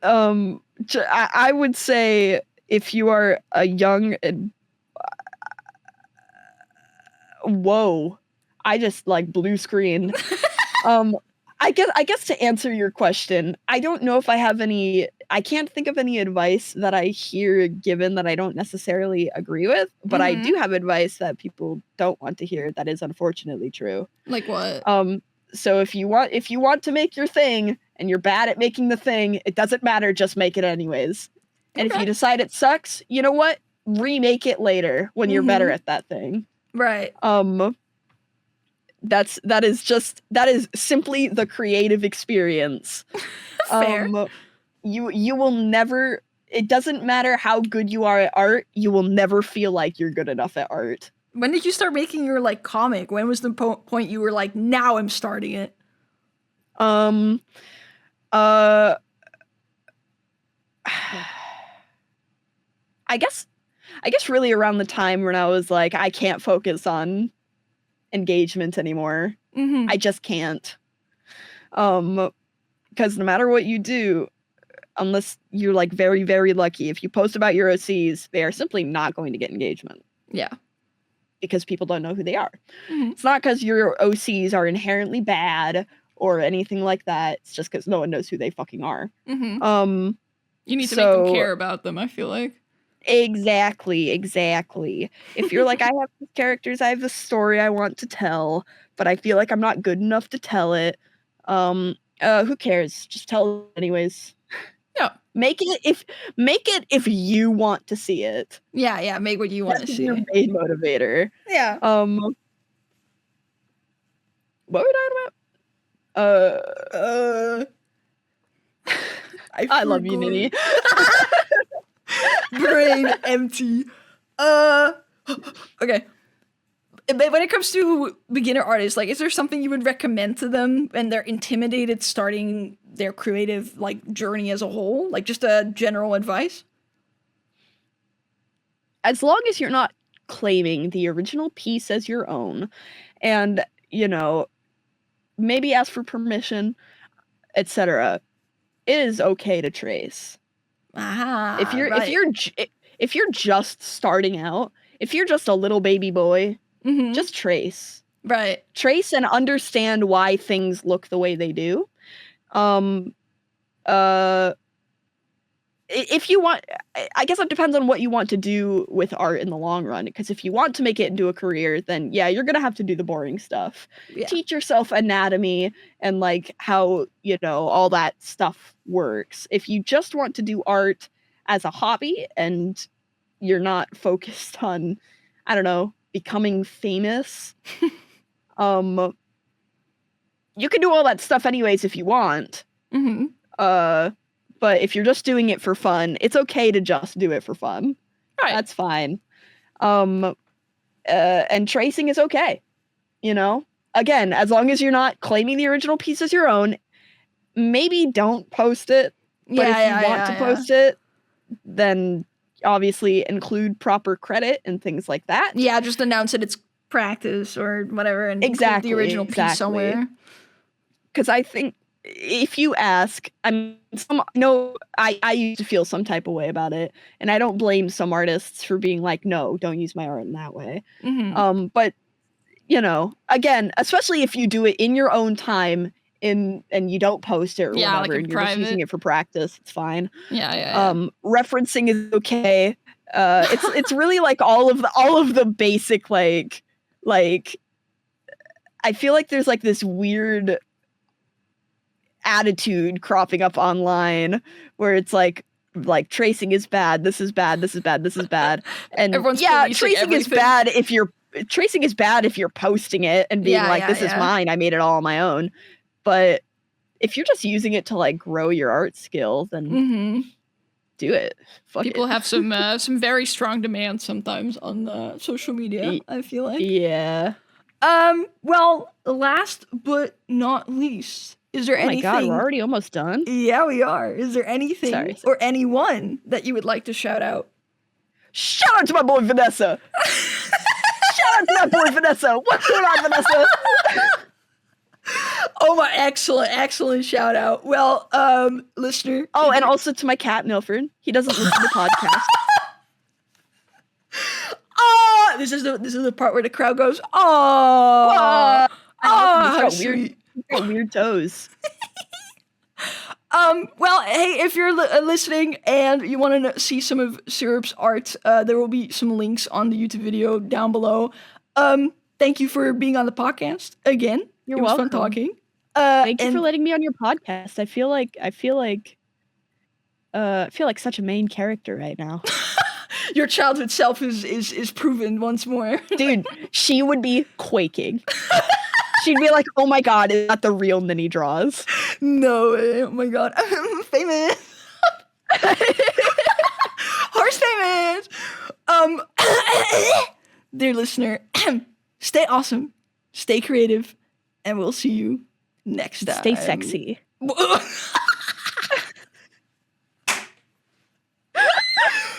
I would say if you are a young and whoa, I just like blue screen. I guess to answer your question, I don't know if I have any. I can't think of any advice that I hear given that I don't necessarily agree with, but I do have advice that people don't want to hear that is unfortunately true. Like what? So if you want to make your thing and you're bad at making the thing, it doesn't matter, just make it anyways. And if you decide it sucks, you know what? Remake it later when you're better at that thing. Right. That is simply the creative experience. Fair. You will never, it doesn't matter how good you are at art, you will never feel like you're good enough at art. When did you start making your like comic? When was the point you were like, now I'm starting it? I guess really around the time when I was like, I can't focus on engagement anymore. I just can't. Because no matter what you do, unless you're like very, very lucky, if you post about your OCs, they are simply not going to get engagement. Yeah. Because people don't know who they are. It's not because your OCs are inherently bad or anything like that. It's just because no one knows who they fucking are. You need to make them care about them, I feel like. Exactly. If you're like, I have these characters, I have this story I want to tell, but I feel like I'm not good enough to tell it. Who cares? Just tell it anyways. Yeah. Make it if you want to see it. Yeah, make what you want to see. Your main motivator. Yeah. What were we talking about? I love you, Nini. Brain empty. Okay. But when it comes to beginner artists, like, is there something you would recommend to them when they're intimidated starting their creative, like, journey as a whole? Like, just a general advice? As long as you're not claiming the original piece as your own, and, you know, maybe ask for permission, etc., it is okay to trace. If you're just starting out, if you're just a little baby boy, just trace. Right. Trace and understand why things look the way they do. If you want, I guess it depends on what you want to do with art in the long run. Because if you want to make it into a career, then yeah, you're gonna have to do the boring stuff. Yeah. Teach yourself anatomy and like how, you know, all that stuff works. If you just want to do art as a hobby and you're not focused on, I don't know, becoming famous, you can do all that stuff anyways if you want. But if you're just doing it for fun, it's okay to just do it for fun. Right. That's fine. And tracing is okay. You know? Again, as long as you're not claiming the original piece as your own, maybe don't post it. But if you want to post it, then obviously include proper credit and things like that. Yeah, just announce it, it's practice or whatever, and include the original piece somewhere. Because I think if you ask, I used to feel some type of way about it, and I don't blame some artists for being like, no, don't use my art in that way. But you know, again, especially if you do it in your own time and you don't post it or whatever, like and you're private. just using it for practice, it's fine. Yeah. Referencing is okay. It's really like all of the basic like I feel like there's like this weird attitude cropping up online where it's like tracing is bad, this is bad, and everyone's tracing is bad if you're posting it and being this is mine, I made it all on my own. But if you're just using it to like grow your art skill, then do it. People have some very strong demands sometimes on social media, I feel like. Yeah. Well, last but not least, is there anything... Oh my god, we're already almost done? Yeah, we are. Is there anything or anyone that you would like to shout out? Shout out to my boy Vanessa! Shout out to my boy Vanessa! What's going on, Vanessa? Oh my, excellent shout out. Well, listener. Oh, and also to my cat, Milford. He doesn't listen to the podcast. Oh, this is the part where the crowd goes, oh. He's got weird toes. Well, hey, if you're listening and you want to see some of Syrup's art, there will be some links on the YouTube video down below. Thank you for being on the podcast again. You're welcome. It was fun talking. Thank you for letting me on your podcast. I feel like such a main character right now. Your childhood self is proven once more. Dude, she would be quaking. She'd be like, oh my god, is that the real Nini draws? No way. Oh my god. I'm famous. Horse famous. Dear listener, stay awesome, stay creative, and we'll see you next time. Stay sexy.